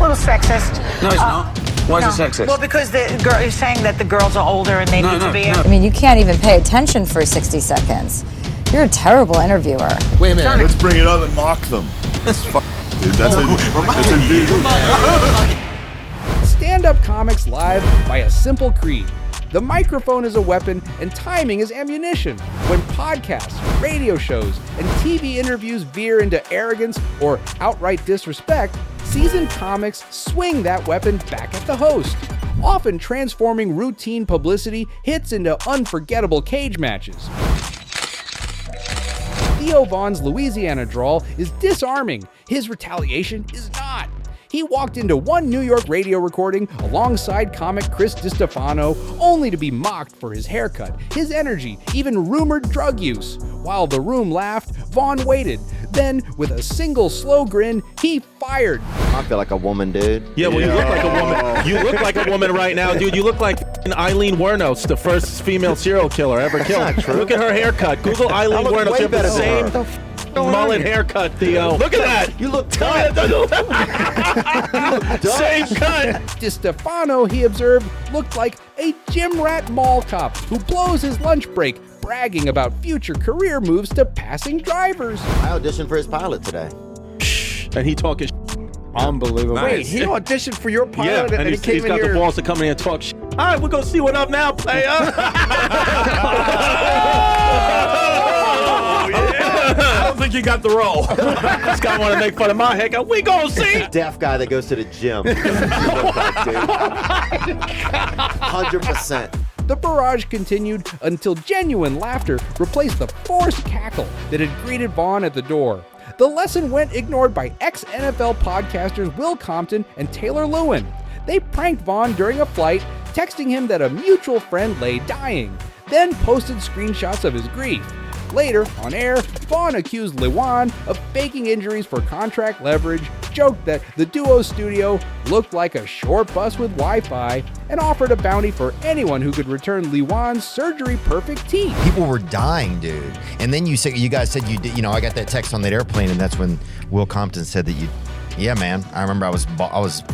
little sexist. No, it's not. Why is it sexist? Well, because you're saying that the girls are older and they need to be... I mean, you can't even pay attention for 60 seconds. You're a terrible interviewer. Wait a minute, let's bring it up and mock them. That's dude, that's a dude. Stand-up comics live by a simple creed. The microphone is a weapon and timing is ammunition. When podcasts, radio shows, and TV interviews veer into arrogance or outright disrespect, seasoned comics swing that weapon back at the host, often transforming routine publicity hits into unforgettable cage matches. Theo Vaughn's Louisiana drawl is disarming. His retaliation is not. He walked into one New York radio recording alongside comic Chris DiStefano, only to be mocked for his haircut, his energy, even rumored drug use. While the room laughed, Vaughn waited. Then, with a single slow grin, he fired. I feel like a woman, dude. Yeah, well, you look like a woman. You look like a woman right now, dude. You look like Eileen Wuornos, the first female serial killer ever killed. Look at her haircut. Google Eileen Wuornos. You have the same mullet haircut, Theo. Look at that. You look tough. Same cut. DiStefano, he observed, looked like a gym rat mall cop who blows his lunch break, bragging about future career moves to passing drivers. I auditioned for his pilot today. And he talking Unbelievable. Nice. Wait, he auditioned for your pilot and he he's came in got here. the balls to come in and talk shit. All right, we're going to see what up now, player. I don't think you got the role. This guy want to make fun of my haircut. We gonna see. Deaf guy that goes to the gym. 100%. The barrage continued until genuine laughter replaced the forced cackle that had greeted Vaughn at the door. The lesson went ignored by ex-NFL podcasters Will Compton and Taylor Lewin. They pranked Vaughn during a flight, texting him that a mutual friend lay dying, then posted screenshots of his grief. Later, on air, Vaughn accused Lewan of faking injuries for contract leverage, joked that the duo's studio looked like a short bus with Wi-Fi, and offered a bounty for anyone who could return Lewan's surgery-perfect teeth. People were dying, dude. And then you guys said you did. You know, I got that text on that airplane, and that's when Will Compton said that you. Yeah, man. I remember I was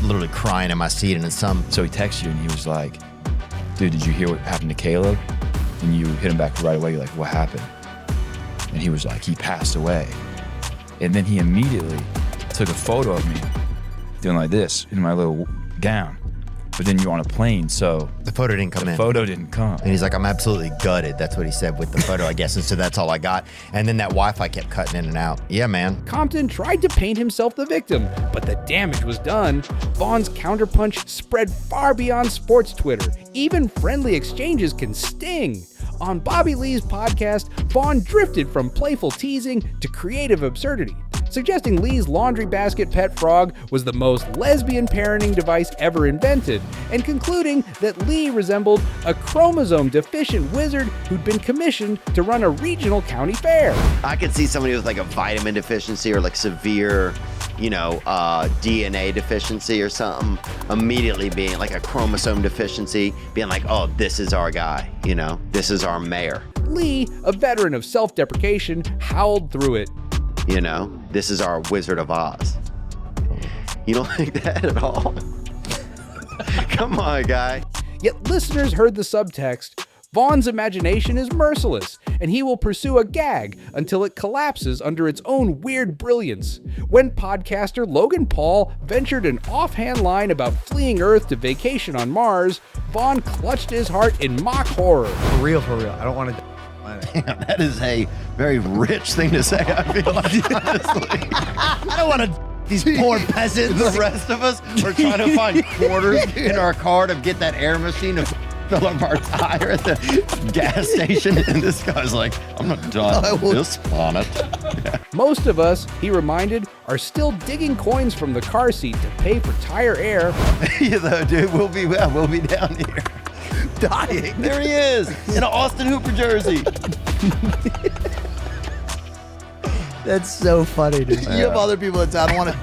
literally crying in my seat, and so he texted you, and he was like, "Dude, did you hear what happened to Caleb?" And you hit him back right away. You're like, "What happened?" And he was like, "He passed away." And then he immediately took a photo of me doing like this in my little gown. But then you're on a plane, so the photo didn't come in. The photo didn't come. And he's like, "I'm absolutely gutted." That's what he said with the photo, I guess. And so that's all I got. And then that Wi-Fi kept cutting in and out. Yeah, man. Compton tried to paint himself the victim, but the damage was done. Vaughn's counterpunch spread far beyond sports Twitter. Even friendly exchanges can sting. On Bobby Lee's podcast, Vaughn drifted from playful teasing to creative absurdity, suggesting Lee's laundry basket pet frog was the most lesbian parenting device ever invented, and concluding that Lee resembled a chromosome-deficient wizard who'd been commissioned to run a regional county fair. I could see somebody with like a vitamin deficiency or like severe, DNA deficiency or something, immediately being like a chromosome deficiency, being like, "Oh, this is our guy, this is our mayor." Lee, a veteran of self-deprecation, howled through it. This is our Wizard of Oz. You don't think that at all? Come on, guy. Yet listeners heard the subtext. Vaughn's imagination is merciless, and he will pursue a gag until it collapses under its own weird brilliance. When podcaster Logan Paul ventured an offhand line about fleeing Earth to vacation on Mars, Vaughn clutched his heart in mock horror. For real. I don't want to. Damn, that is a very rich thing to say, I feel like, honestly. I don't want to. These poor peasants. The rest of us are trying to find quarters in our car to get that air machine to fill up our tire at the gas station. And this guy's like, "I'm not done on this planet." Yeah. Most of us, he reminded, are still digging coins from the car seat to pay for tire air. Dude, we'll be down here. Dying. There he is, in an Austin Hooper jersey. That's so funny, dude. Yeah. You have other people in town. I want to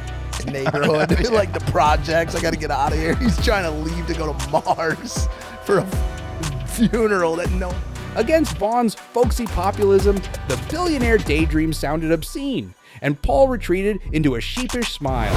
neighborhood, like the projects. I got to get out of here. He's trying to leave to go to Mars for a funeral that no. Against Vaughn's folksy populism, the billionaire daydream sounded obscene, and Paul retreated into a sheepish smile.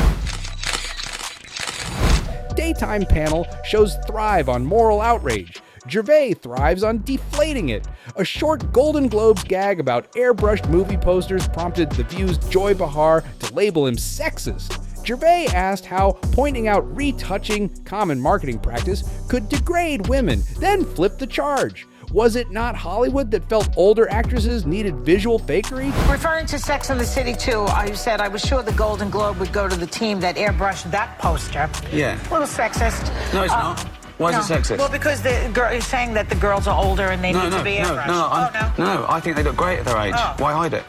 daytime panel shows thrive on moral outrage. Gervais thrives on deflating it. A short Golden Globes gag about airbrushed movie posters prompted The View's Joy Behar to label him sexist. Gervais asked how pointing out retouching, common marketing practice, could degrade women, then flipped the charge. Was it not Hollywood that felt older actresses needed visual fakery? Referring to Sex and the City 2, I said I was sure the Golden Globe would go to the team that airbrushed that poster. Yeah. A little sexist. No, it's not. Why is it sexist? Well, because the girl is saying that the girls are older and they need to be airbrushed. No, I think they look great at their age. Oh. Why hide it?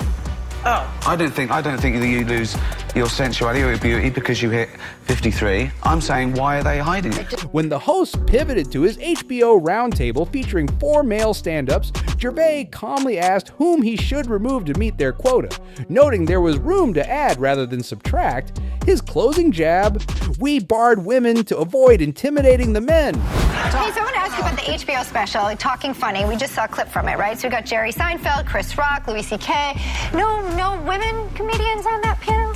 Oh. I don't think that you lose your sensuality or your beauty because you hit 53. I'm saying, why are they hiding it? When the host pivoted to his HBO roundtable featuring 4 male stand-ups, Gervais calmly asked whom he should remove to meet their quota. Noting there was room to add rather than subtract, his closing jab, we barred women to avoid intimidating the men. Hey, so I want to ask you about the HBO special, like Talking Funny. We just saw a clip from it, right? So we got Jerry Seinfeld, Chris Rock, Louis C.K. No women comedians on that panel?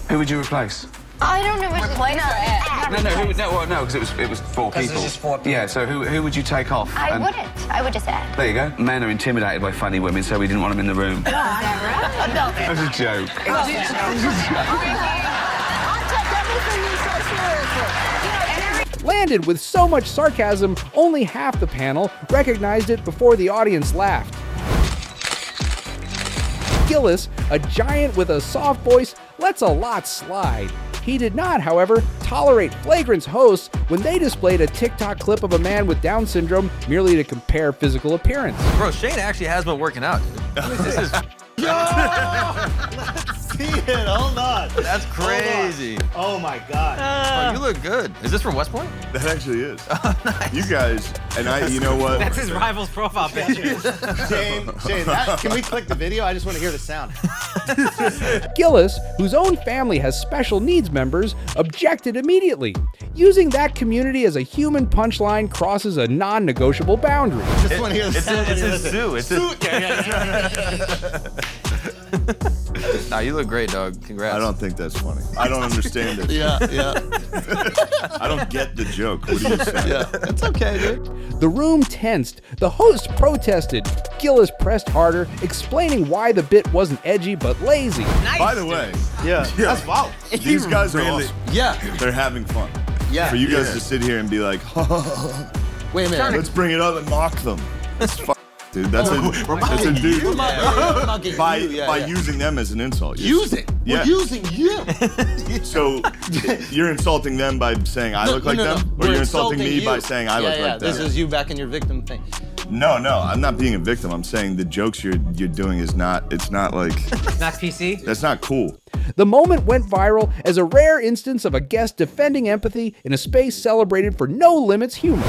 Who would you replace? I don't know which one. No, because it was 4 people. It's just 4 people. Yeah, so who would you take off? I wouldn't. I would just add. There you go. Men are intimidated by funny women, so we didn't want them in the room. That was a joke. Landed with so much sarcasm, only half the panel recognized it before the audience laughed. Gillis, a giant with a soft voice, lets a lot slide. He did not, however, tolerate Flagrant's hosts when they displayed a TikTok clip of a man with Down syndrome merely to compare physical appearance. Bro, Shane actually has been working out. This is... See it, hold on. That's crazy. Oh my God. Bro, you look good. Is this from West Point? That actually is. Nice. You guys, and you know what? That's his rival's profile picture. Shane, can we click the video? I just want to hear the sound. Gillis, whose own family has special needs members, objected immediately. Using that community as a human punchline crosses a non-negotiable boundary. Just want to hear the sound. It's a zoo. It's Nah, you look great, dog. Congrats. I don't think that's funny. I don't understand it. Yeah. I don't get the joke. What are you saying? Yeah, it's okay, dude. The room tensed. The host protested. Gillis pressed harder, explaining why the bit wasn't edgy but lazy. Nice, By the way, that's foul. these guys are awesome. Yeah. They're having fun. Yeah. For you guys to sit here and be like, Wait a minute. let's bring it up and mock them. That's dude. That's a dude. By using them as an insult. We're using you. So you're insulting them by saying I look like them? Or you're insulting me by saying I look like them? This is you back in your victim thing. No, I'm not being a victim. I'm saying the jokes you're doing is not, it's not like... It's not PC? That's not cool. The moment went viral as a rare instance of a guest defending empathy in a space celebrated for no limits humor.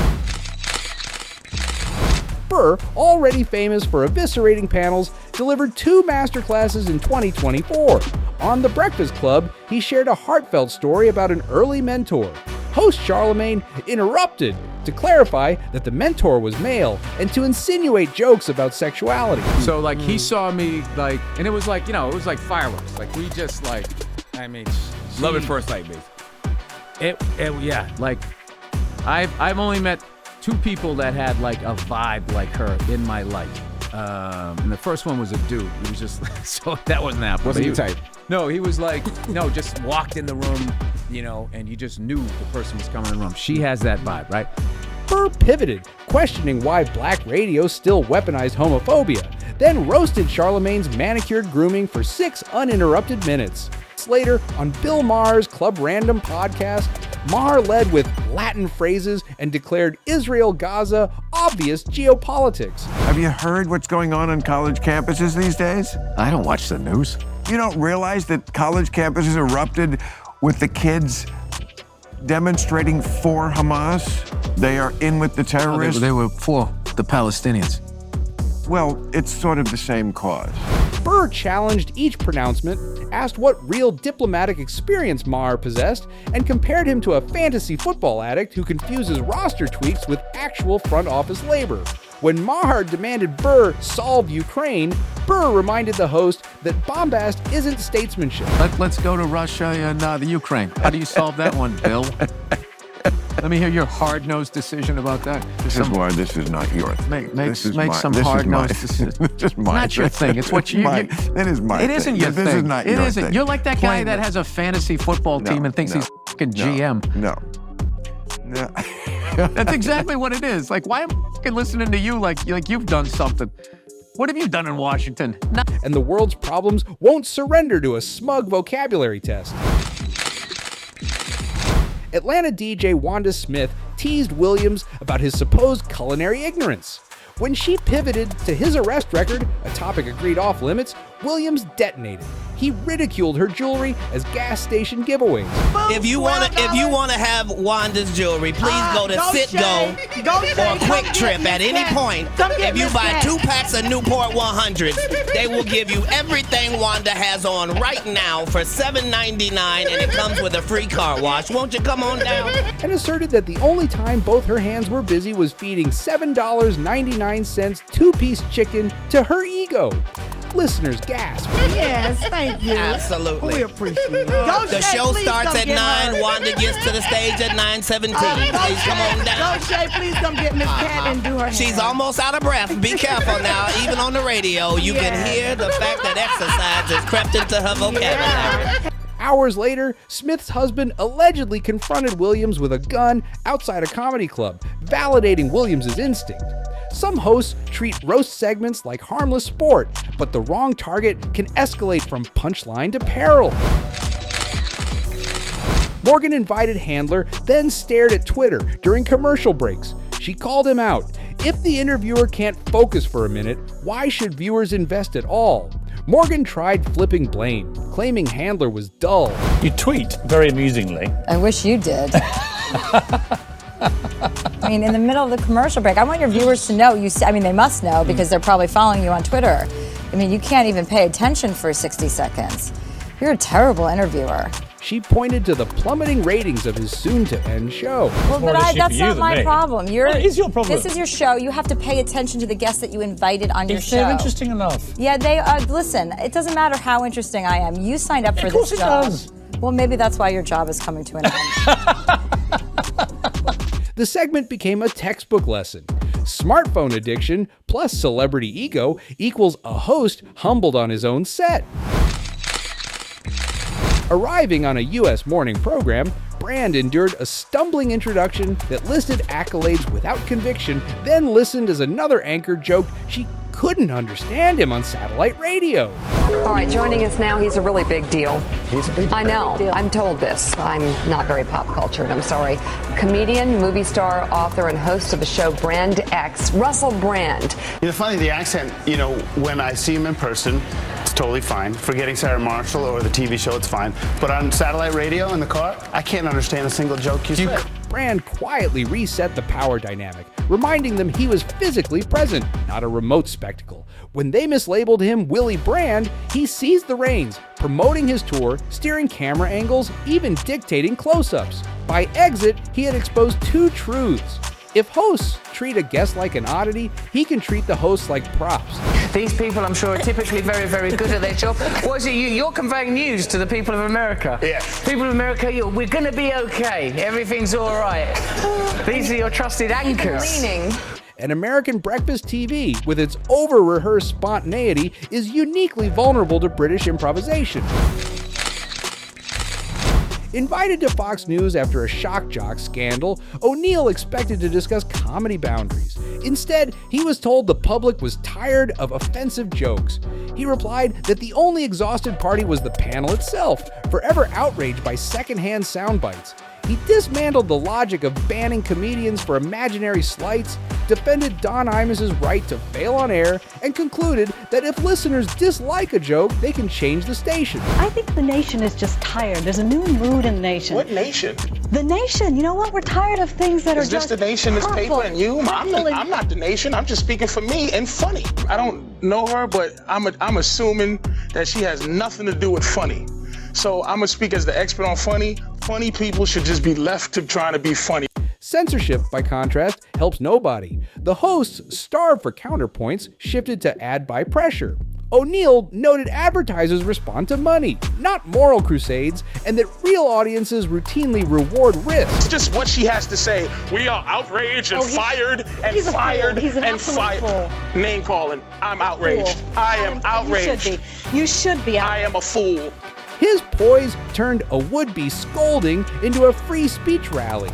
Burr, already famous for eviscerating panels, delivered 2 masterclasses in 2024. On The Breakfast Club, he shared a heartfelt story about an early mentor. Host Charlemagne interrupted to clarify that the mentor was male and to insinuate jokes about sexuality. So like he saw me like, and it was like, it was like fireworks. Like we just like, I mean, Love at first sight, basically. yeah, like I've only met 2 people that had like a vibe like her in my life. And the first one was a dude. He was just, so that wasn't happening. Wasn't your type? No, he was like, just walked in the room, and you just knew the person was coming in the room. She has that vibe, right? Burr pivoted, questioning why black radio still weaponized homophobia, then roasted Charlemagne's manicured grooming for 6 uninterrupted minutes. Later, on Bill Maher's Club Random podcast, Maher led with Latin phrases and declared Israel-Gaza obvious geopolitics. Have you heard what's going on college campuses these days? I don't watch the news. You don't realize that college campuses erupted with the kids demonstrating for Hamas? They are in with the terrorists? They were for the Palestinians. Well, it's sort of the same cause. Burr challenged each pronouncement, asked what real diplomatic experience Maher possessed, and compared him to a fantasy football addict who confuses roster tweaks with actual front office labor. When Maher demanded Burr solve Ukraine, Burr reminded the host that bombast isn't statesmanship. Let's go to Russia and the Ukraine. How do you solve that one, Bill? Let me hear your hard-nosed decision about that. This is why this is not your thing. Make some hard-nosed decision. This is my It's not your thing. It's what you. It is my thing. It isn't your thing. This is not it your isn't. thing. You're like that guy Plain that has a fantasy football team and thinks he's fucking GM. No. That's exactly what it is. Like, why am I fucking listening to you like you've done something? What have you done in Washington? And the world's problems won't surrender to a smug vocabulary test. Atlanta DJ Wanda Smith teased Williams about his supposed culinary ignorance. When she pivoted to his arrest record, a topic agreed off limits, Williams detonated. He ridiculed her jewelry as gas station giveaways. If you wanna have Wanda's jewelry, please go to Citgo or Quick Trip at any point. If you buy 2 packs of Newport 100s, they will give you everything Wanda has on right now for $7.99, and it comes with a free car wash. Won't you come on down? And asserted that the only time both her hands were busy was feeding $7.99 two-piece chicken to her ego. Listeners gasp. Yes, thank you. Absolutely. We appreciate it. The show starts at 9. Wanda gets to the stage at 9:17. Please come on down. Go, Shay, please come get Miss Katt and do her hair. She's almost out of breath. Be careful now. Even on the radio, you can hear the fact that exercise has crept into her vocabulary. Hours later, Smith's husband allegedly confronted Williams with a gun outside a comedy club, validating Williams' instinct. Some hosts treat roast segments like harmless sport, but the wrong target can escalate from punchline to peril. Morgan invited Handler, then stared at Twitter during commercial breaks. She called him out. If the interviewer can't focus for a minute, why should viewers invest at all? Morgan tried flipping blame, claiming Handler was dull. You tweet very amusingly. I wish you did. I mean, in the middle of the commercial break, I want your viewers to know. They must know because they're probably following you on Twitter. I mean, you can't even pay attention for 60 seconds. You're a terrible interviewer. She pointed to the plummeting ratings of his soon-to-end show. Well, but that's not my problem. It is your problem. This is your show. You have to pay attention to the guests that you invited on your show. If they're interesting enough. Yeah, they are. Listen, it doesn't matter how interesting I am. You signed up for this job. Of course it does. Well, maybe that's why your job is coming to an end. The segment became a textbook lesson. Smartphone addiction plus celebrity ego equals a host humbled on his own set. Arriving on a U.S. morning program, Brand endured a stumbling introduction that listed accolades without conviction, then listened as another anchor joked she couldn't understand him on satellite radio. All right, joining us now, he's a really big deal. He's a big deal. I know. I'm told this. I'm not very pop cultured. I'm sorry. Comedian, movie star, author, and host of the show Brand X, Russell Brand. Funny, the accent, when I see him in person, it's totally fine. Forgetting Sarah Marshall or the TV show, it's fine. But on satellite radio in the car, I can't understand a single joke you say. Brand quietly reset the power dynamic, reminding them he was physically present, not a remote spectacle. When they mislabeled him Willie Brand, he seized the reins, promoting his tour, steering camera angles, even dictating close-ups. By exit, he had exposed 2 truths. If hosts treat a guest like an oddity, he can treat the hosts like props. These people, I'm sure, are typically very, very good at their job. What is it? You're conveying news to the people of America. Yeah. People of America, we're going to be okay. Everything's all right. These are your trusted anchors. And American breakfast TV, with its over-rehearsed spontaneity, is uniquely vulnerable to British improvisation. Invited to Fox News after a shock jock scandal, O'Neill expected to discuss comedy boundaries. Instead, he was told the public was tired of offensive jokes. He replied that the only exhausted party was the panel itself, forever outraged by secondhand sound bites. He dismantled the logic of banning comedians for imaginary slights, defended Don Imus's right to fail on air, and concluded that if listeners dislike a joke, they can change the station. I think the nation is just tired. There's a new mood in the nation. What nation? The nation. You know what? We're tired of things that are just the nation is paper and you? I'm not the nation. I'm just speaking for me and funny. I don't know her, but I'm assuming that she has nothing to do with funny. So I'm gonna speak as the expert on funny. Funny people should just be left to trying to be funny. Censorship, by contrast, helps nobody. The hosts, starved for counterpoints, shifted to ad by pressure. O'Neill noted advertisers respond to money, not moral crusades, and that real audiences routinely reward risk. It's just what she has to say. We are outraged and fired and fired and fired. Name calling. I'm outraged. I am outraged. You should be. I am a fool. His poise turned a would-be scolding into a free speech rally.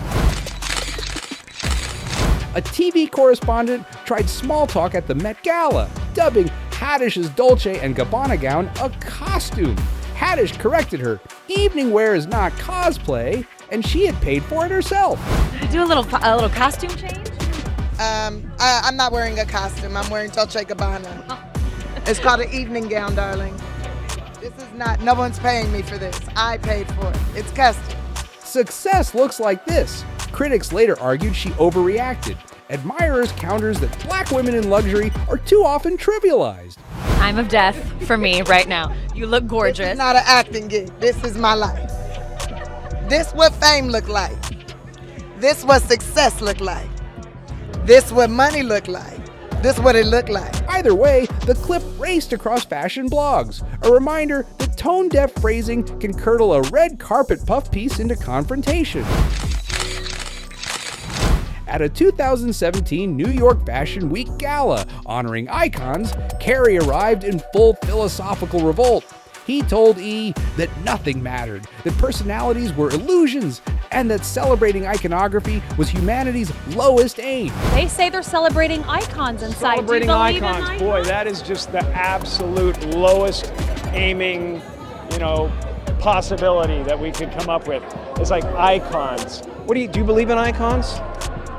A TV correspondent tried small talk at the Met Gala, dubbing Haddish's Dolce & Gabbana gown a costume. Haddish corrected her. Evening wear is not cosplay, and she had paid for it herself. Do a little costume change? I'm not wearing a costume. I'm wearing Dolce & Gabbana. It's called an evening gown, darling. This is not, no one's paying me for this. I paid for it. It's custom. Success looks like this. Critics later argued she overreacted. Admirers counters that black women in luxury are too often trivialized. Time of death for me right now. You look gorgeous. This is not an acting gig. This is my life. This what fame look like. This what success look like. This what money look like. This what it looked like. Either way, the clip raced across fashion blogs. A reminder that tone-deaf phrasing can curdle a red carpet puff piece into confrontation. At a 2017 New York Fashion Week gala honoring icons, Carrey arrived in full philosophical revolt. He told E! that nothing mattered, that personalities were illusions, and that celebrating iconography was humanity's lowest aim. They say they're celebrating icons inside. Celebrating icons, boy, that is just the absolute lowest aiming, possibility that we could come up with. It's like icons. Do you believe in icons?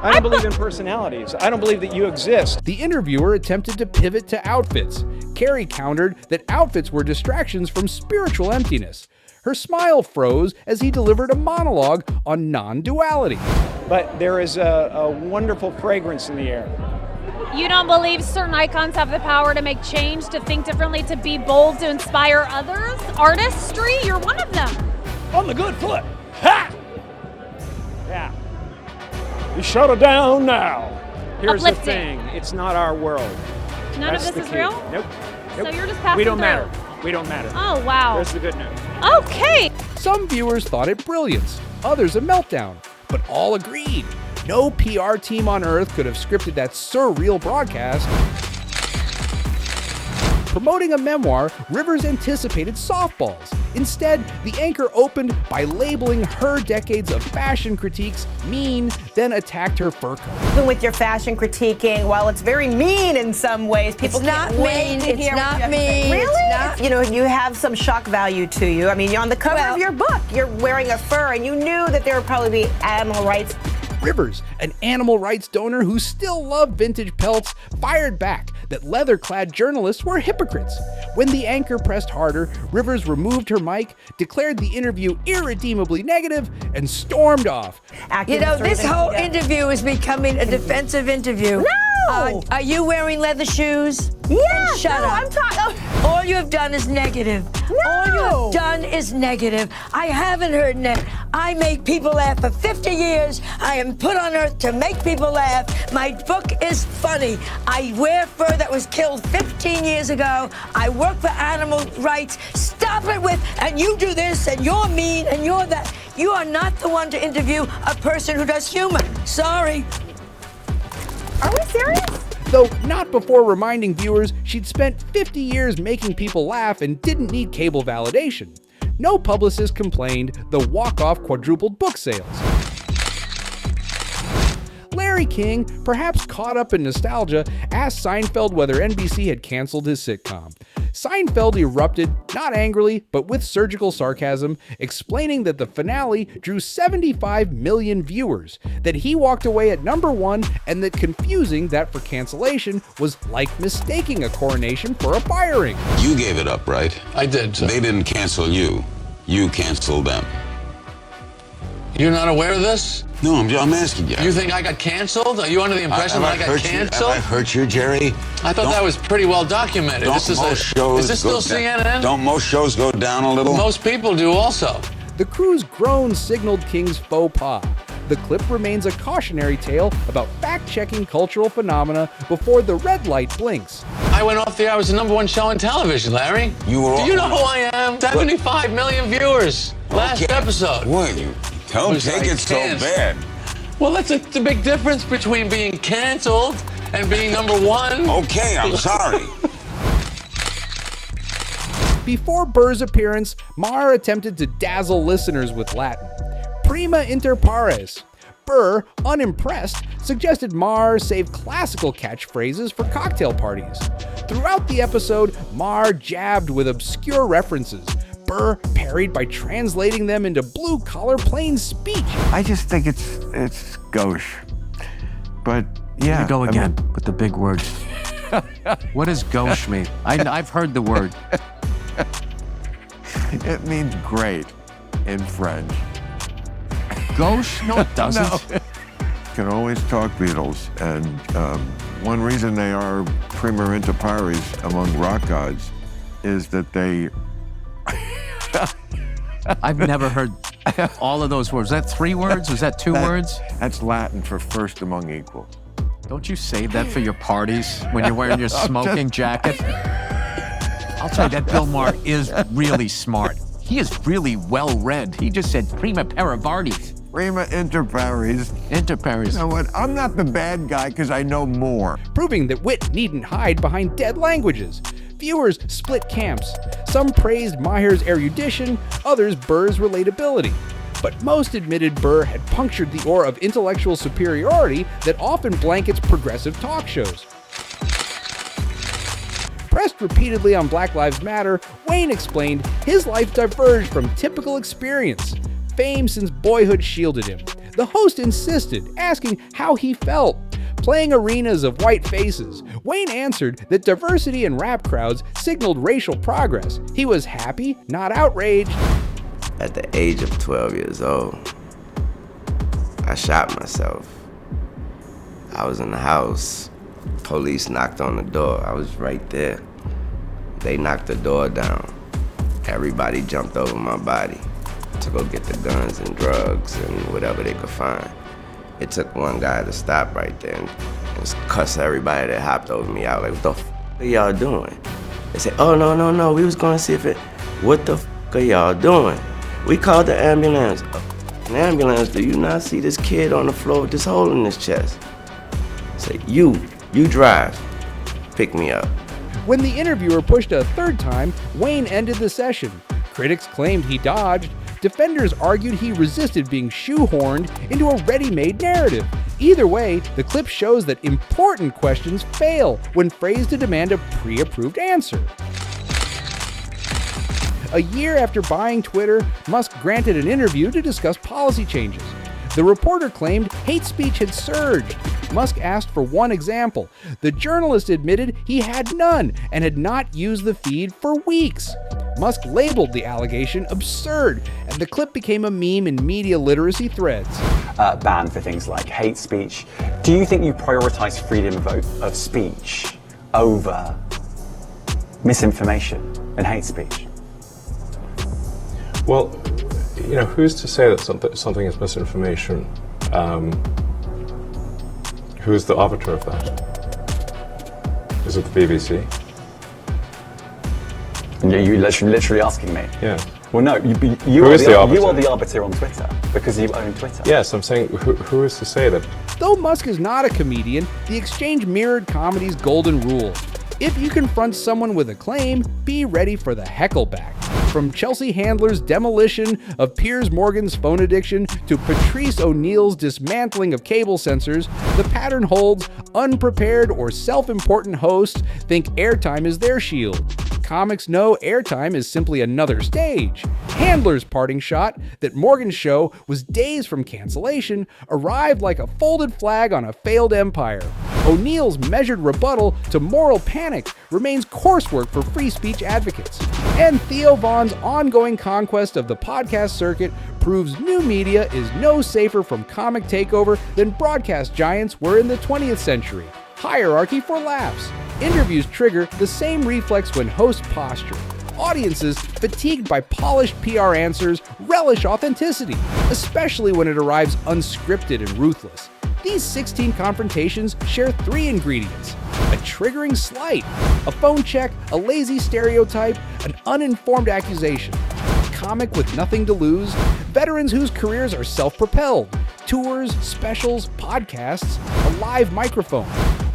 I don't believe in personalities. I don't believe that you exist. The interviewer attempted to pivot to outfits. Carrey countered that outfits were distractions from spiritual emptiness. Her smile froze as he delivered a monologue on non-duality. But there is a wonderful fragrance in the air. You don't believe certain icons have the power to make change, to think differently, to be bold, to inspire others? Artistry? You're one of them. On the good foot. Ha! Yeah. You shut her down now. Here's the thing. It's not our world. None of this is real? Nope. So you're just passing We don't through. matter. We don't matter. Oh, wow. There's the good news. Okay. Some viewers thought it brilliance, others a meltdown, but all agreed. No PR team on Earth could have scripted that surreal broadcast. Promoting a memoir, Rivers anticipated softballs. Instead, the anchor opened by labeling her decades of fashion critiques mean, then attacked her fur coat. Even with your fashion critiquing, while it's very mean in some ways, people can't wait to hear what you have to say. Really? You have some shock value to you. I mean, you're on the cover of your book. You're wearing a fur, and you knew that there would probably be animal rights. Rivers, an animal rights donor who still loved vintage pelts, fired back that leather-clad journalists were hypocrites. When the anchor pressed harder, Rivers removed her mic, declared the interview irredeemably negative, and stormed off. This whole interview is becoming a defensive interview. No! Are you wearing leather shoes? Yeah, Shut up. I'm talking. All you have done is negative. No! All you have done is negative. I haven't heard that. I make people laugh for 50 years. I am put on earth to make people laugh. My book is funny. I wear fur that was killed 15 years ago. I work for animal rights. Stop it with, and you do this, and you're mean, and you're that. You are not the one to interview a person who does humor. Sorry. Are we serious? Though not before reminding viewers she'd spent 50 years making people laugh and didn't need cable validation. No publicist complained, the walk-off quadrupled book sales. Larry King, perhaps caught up in nostalgia, asked Seinfeld whether NBC had canceled his sitcom. Seinfeld erupted, not angrily, but with surgical sarcasm, explaining that the finale drew 75 million viewers, that he walked away at #1, and that confusing that for cancellation was like mistaking a coronation for a firing. You gave it up, right? I did, sir. They didn't cancel you. You canceled them. You're not aware of this? No, I'm asking you. You think I got canceled? Are you under the impression that I got canceled? Have I hurt you, Jerry? I thought that was pretty well documented. Is this still CNN? Don't most shows go down a little? Most people do also. The crew's groan signaled King's faux pas. The clip remains a cautionary tale about fact-checking cultural phenomena before the red light blinks. I went off the air. I was the number one show on television, Larry. Do you know who I am? 75 million viewers. Last episode. What? You don't take it so bad. Well, that's the big difference between being canceled and being number one. Okay, I'm sorry. Before Burr's appearance, Maher attempted to dazzle listeners with Latin. Prima inter pares. Burr, unimpressed, suggested Maher save classical catchphrases for cocktail parties. Throughout the episode, Maher jabbed with obscure references. Burr parried by translating them into blue-collar plain speech. I just think it's gauche. But yeah. You go again with the big words. What does gauche mean? I've heard the word. It means great in French. Gauche? No, it doesn't. No. Can always talk Beatles, and one reason they are prima inter pares among rock gods is that they... I've never heard all of those words. Was that 3 words? Was that 2 words? That's Latin for first among equals. Don't you save that for your parties when you're wearing your smoking jacket? I'll tell you, that Bill Maher is really smart. He is really well-read. He just said prima paravardis. Prima inter pares. Inter pares. You know what? I'm not the bad guy because I know more. Proving that wit needn't hide behind dead languages. Viewers split camps. Some praised Maher's erudition, others Burr's relatability. But most admitted Burr had punctured the aura of intellectual superiority that often blankets progressive talk shows. Pressed repeatedly on Black Lives Matter, Wayne explained his life diverged from typical experience. Fame since boyhood shielded him. The host insisted, asking how he felt. Playing arenas of white faces, Wayne answered that diversity in rap crowds signaled racial progress. He was happy, not outraged. At the age of 12 years old, I shot myself. I was in the house. Police knocked on the door. I was right there. They knocked the door down. Everybody jumped over my body to go get the guns and drugs and whatever they could find. It took one guy to stop right there and just cuss everybody that hopped over me out. Like, what the f are y'all doing? They said, oh, no, we was gonna see if it, what the f are y'all doing? We called the ambulance. An ambulance, do you not see this kid on the floor with this hole in his chest? I said, you drive, pick me up. When the interviewer pushed a third time, Wayne ended the session. Critics claimed he dodged. Defenders argued he resisted being shoehorned into a ready-made narrative. Either way, the clip shows that important questions fail when phrased to demand a pre-approved answer. A year after buying Twitter, Musk granted an interview to discuss policy changes. The reporter claimed hate speech had surged. Musk asked for one example. The journalist admitted he had none and had not used the feed for weeks. Musk labeled the allegation absurd, and the clip became a meme in media literacy threads. Banned for things like hate speech. Do you think you prioritize freedom of speech over misinformation and hate speech? Well, who's to say that something is misinformation? Who's the arbiter of that? Is it the BBC? You're literally asking me? Yeah. Well, no, you are the arbiter on Twitter because you own Twitter. Yes, I'm saying who is to say that? Though Musk is not a comedian, the exchange mirrored comedy's golden rule. If you confront someone with a claim, be ready for the heckleback. From Chelsea Handler's demolition of Piers Morgan's phone addiction to Patrice O'Neill's dismantling of cable censors, the pattern holds. Unprepared or self-important hosts think airtime is their shield. Comics know airtime is simply another stage. Handler's parting shot that Morgan's show was days from cancellation arrived like a folded flag on a failed empire. O'Neill's measured rebuttal to moral panic remains coursework for free speech advocates. And Theo Vaughn's ongoing conquest of the podcast circuit proves new media is no safer from comic takeover than broadcast giants were in the 20th century. Hierarchy for laughs. Interviews trigger the same reflex when hosts posture. Audiences, fatigued by polished PR answers, relish authenticity, especially when it arrives unscripted and ruthless. These 16 confrontations share 3 ingredients: a triggering slight, a phone check, a lazy stereotype, an uninformed accusation. Comic with nothing to lose, veterans whose careers are self-propelled, tours, specials, podcasts, a live microphone.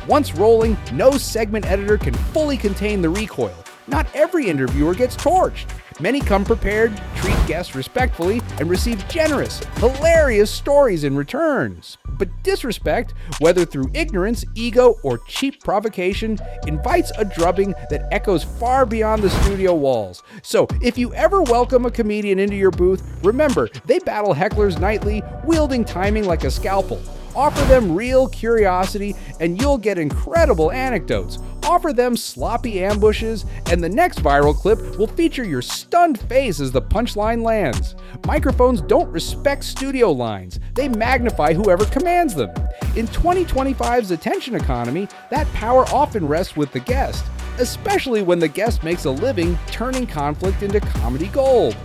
Once rolling, no segment editor can fully contain the recoil. Not every interviewer gets torched. Many come prepared, treat guests respectfully, and receive generous, hilarious stories in returns. But disrespect, whether through ignorance, ego, or cheap provocation, invites a drubbing that echoes far beyond the studio walls. So, if you ever welcome a comedian into your booth, remember, they battle hecklers nightly, wielding timing like a scalpel. Offer them real curiosity, and you'll get incredible anecdotes. Offer them sloppy ambushes, and the next viral clip will feature your stunned face as the punchline lands. Microphones don't respect studio lines. They magnify whoever commands them. In 2025's attention economy, that power often rests with the guest, especially when the guest makes a living turning conflict into comedy gold.